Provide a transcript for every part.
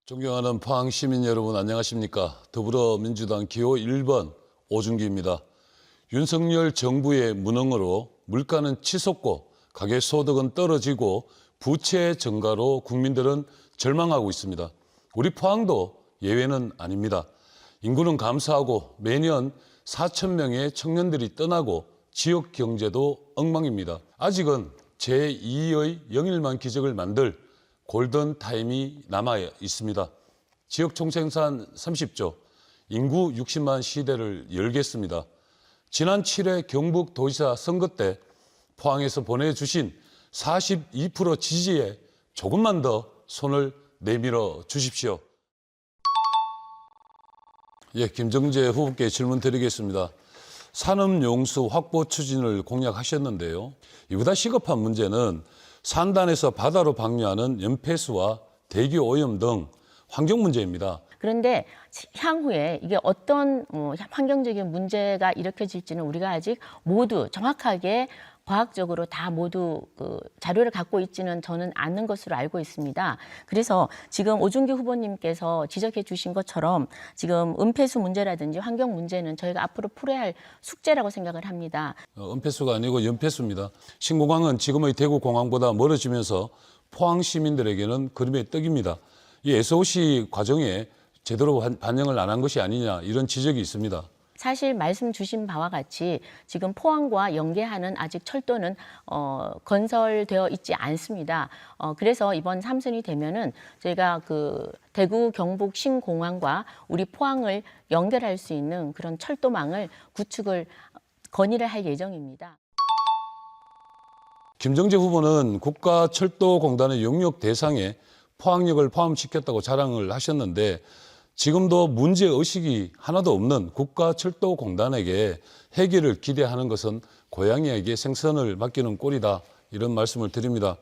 존경하는 포항 시민 여러분 안녕하십니까. 더불어민주당 기호 1번 오준기입니다. 윤석열 정부의 무능으로 물가는 치솟고 가계소득은 떨어지고 부채 증가로 국민들은 절망하고 있습니다. 우리 포항도 예외는 아닙니다. 인구는 감소하고 매년 4천 명의 청년들이 떠나고 지역 경제도 엉망입니다. 아직은 제2의 영일만 기적을 만들 골든타임이 남아 있습니다. 지역 총생산 30조, 인구 60만 시대를 열겠습니다. 지난 7회 경북도지사 선거 때 포항에서 보내주신 42% 지지에 조금만 더 손을 내밀어 주십시오. 김정재 후보께 질문 드리겠습니다. 산업용수 확보 추진을 공약하셨는데요. 이보다 시급한 문제는 산단에서 바다로 방류하는 연폐수와 대기 오염 등 환경 문제입니다. 그런데 향후에 이게 어떤 환경적인 문제가 일으켜질지는 우리가 아직 모두 정확하게 과학적으로 다 모두 자료를 갖고 있지는 저는 않는 것으로 알고 있습니다. 그래서 지금 오준기 후보님께서 지적해 주신 것처럼 지금 은폐수 문제라든지 환경 문제는 저희가 앞으로 풀어야 할 숙제라고 생각을 합니다. 은폐수가 아니고 연폐수입니다. 신공항은 지금의 대구공항보다 멀어지면서 포항 시민들에게는 그림의 떡입니다. 이 SOC 과정에 제대로 반영을 안 한 것이 아니냐 이런 지적이 있습니다. 사실 말씀 주신 바와 같이 지금 포항과 연계하는 아직 철도는 건설되어 있지 않습니다. 그래서 이번 3선이 되면은 저희가 대구 경북 신공항과 우리 포항을 연결할 수 있는 그런 철도망을 구축을 건의를 할 예정입니다. 김정재 후보는 국가철도공단의 용역 대상에 포항역을 포함시켰다고 자랑을 하셨는데 지금도 문제의식이 하나도 없는 국가철도공단에게 해결을 기대하는 것은 고양이에게 생선을 맡기는 꼴이다 이런 말씀을 드립니다.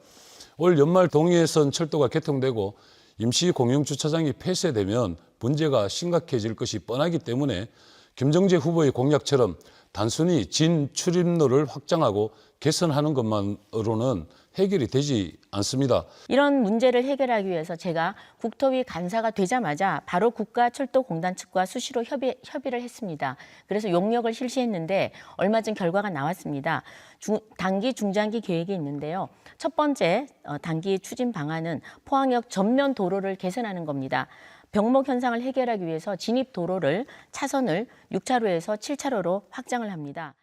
올 연말 동해선 철도가 개통되고 임시 공영주차장이 폐쇄되면 문제가 심각해질 것이 뻔하기 때문에 김정재 후보의 공약처럼 단순히 진출입로를 확장하고 개선하는 것만으로는 해결이 되지 않습니다. 이런 문제를 해결하기 위해서 제가 국토위 간사가 되자마자 바로 국가철도공단 측과 수시로 협의를 했습니다. 그래서 용역을 실시했는데 얼마 전 결과가 나왔습니다. 단기, 중장기 계획이 있는데요. 첫 번째 단기 추진 방안은 포항역 전면 도로를 개선하는 겁니다. 병목 현상을 해결하기 위해서 진입 도로를 차선을 6차로에서 7차로로 확장을 합니다.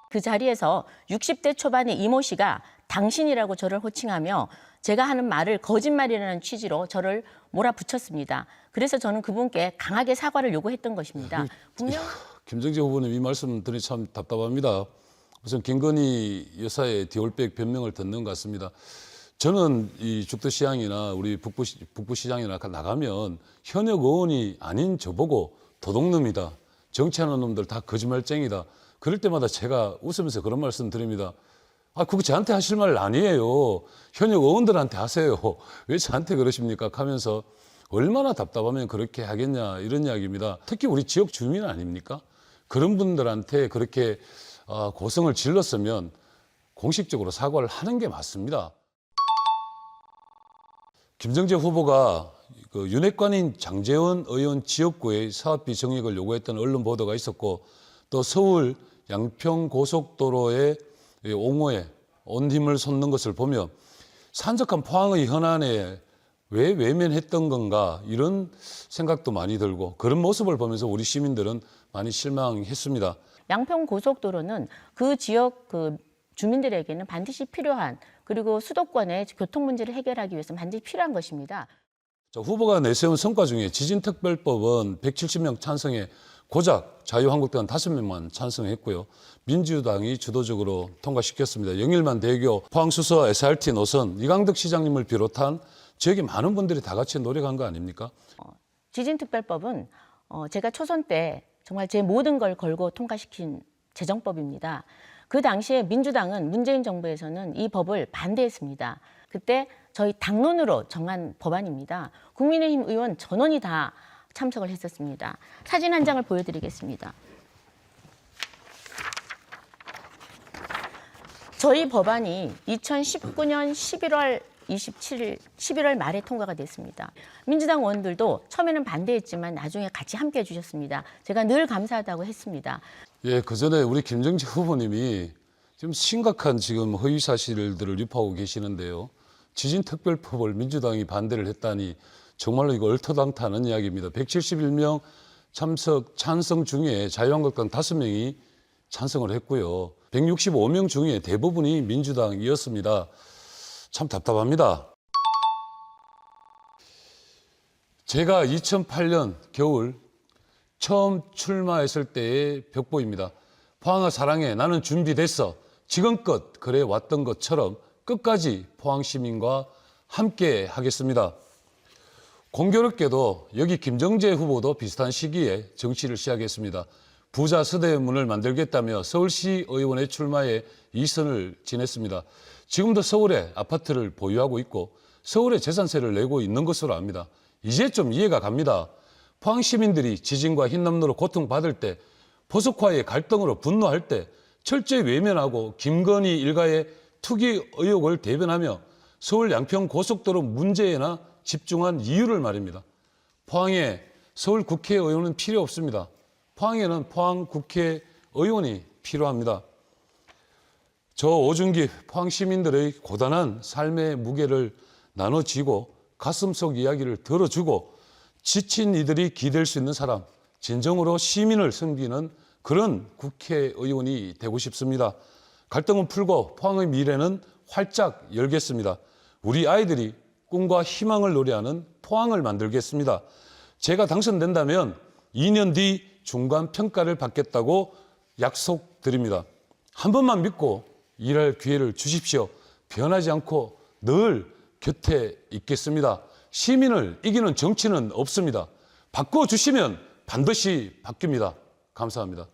그 자리에서 60대 초반의 이모 씨가 당신이라고 저를 호칭하며 제가 하는 말을 거짓말이라는 취지로 저를 몰아붙였습니다. 그래서 저는 그분께 강하게 사과를 요구했던 것입니다. 분명 김정재 후보님 이 말씀 들으니 참 답답합니다. 무슨 김건희 여사의 디올백 변명을 듣는 것 같습니다. 저는 이 죽도시장이나 우리 북부시장이나 나가면 현역 의원이 아닌 저보고 도둑놈이다. 정치하는 놈들 다 거짓말쟁이다. 그럴 때마다 제가 웃으면서 그런 말씀 드립니다. 그거 저한테 하실 말 아니에요. 현역 의원들한테 하세요. 왜 저한테 그러십니까? 하면서 얼마나 답답하면 그렇게 하겠냐 이런 이야기입니다. 특히 우리 지역 주민 아닙니까? 그런 분들한테 그렇게 고성을 질렀으면 공식적으로 사과를 하는 게 맞습니다. 김정재 후보가 윤핵관인 장제원 의원 지역구의 사업비 정액을 요구했던 언론 보도가 있었고 또 서울 양평고속도로의 옹호에 온 힘을 쏟는 것을 보며 산적한 포항의 현안에 왜 외면했던 건가 이런 생각도 많이 들고 그런 모습을 보면서 우리 시민들은 많이 실망했습니다. 양평고속도로는 그 지역 주민들에게는 반드시 필요한 그리고 수도권의 교통 문제를 해결하기 위해서 반드시 필요한 것입니다. 후보가 내세운 성과 중에 지진특별법은 170명 찬성에 고작 자유한국당은 5명만 찬성했고요. 민주당이 주도적으로 통과시켰습니다. 영일만 대교, 포항수서 SRT 노선, 이강덕 시장님을 비롯한 지역의 많은 분들이 다 같이 노력한 거 아닙니까? 지진특별법은 제가 초선 때 정말 제 모든 걸 걸고 통과시킨 제정법입니다. 그 당시에 민주당은 문재인 정부에서는 이 법을 반대했습니다. 그때 저희 당론으로 정한 법안입니다. 국민의힘 의원 전원이 다 참석을 했었습니다. 사진 한 장을 보여드리겠습니다. 저희 법안이 2019년 11월 27일 11월 말에 통과가 됐습니다. 민주당 의원들도 처음에는 반대했지만 나중에 같이 함께 해주셨습니다. 제가 늘 감사하다고 했습니다. 예, 그 전에 우리 김정재 후보님이 지금 심각한 지금 허위 사실들을 유포하고 계시는데요. 지진특별법을 민주당이 반대를 했다니 정말로 이거 얼토당토하는 이야기입니다. 171명 찬성 중에 자유한국당 5명이 찬성을 했고요. 165명 중에 대부분이 민주당이었습니다. 참 답답합니다. 제가 2008년 겨울 처음 출마했을 때의 벽보입니다. 포항아 사랑해, 나는 준비됐어. 지금껏 그래 왔던 것처럼 끝까지 포항 시민과 함께 하겠습니다. 공교롭게도 여기 김정재 후보도 비슷한 시기에 정치를 시작했습니다. 부자 서대문을 만들겠다며 서울시 의원에 출마해 2선을 지냈습니다. 지금도 서울에 아파트를 보유하고 있고 서울에 재산세를 내고 있는 것으로 압니다. 이제 좀 이해가 갑니다. 포항 시민들이 지진과 흰남노로 고통받을 때, 포석화의 갈등으로 분노할 때 철저히 외면하고 김건희 일가의 투기 의혹을 대변하며 서울 양평 고속도로 문제에나 집중한 이유를 말입니다. 포항에 서울 국회의원은 필요 없습니다. 포항에는 포항 국회의원이 필요합니다. 저 오준기 포항 시민들의 고단한 삶의 무게를 나눠지고 가슴 속 이야기를 들어주고 지친 이들이 기댈 수 있는 사람, 진정으로 시민을 섬기는 그런 국회의원이 되고 싶습니다. 갈등은 풀고 포항의 미래는 활짝 열겠습니다. 우리 아이들이 꿈과 희망을 노래하는 포항을 만들겠습니다. 제가 당선된다면 2년 뒤 중간 평가를 받겠다고 약속드립니다. 한 번만 믿고 일할 기회를 주십시오. 변하지 않고 늘 곁에 있겠습니다. 시민을 이기는 정치는 없습니다. 바꿔주시면 반드시 바뀝니다. 감사합니다.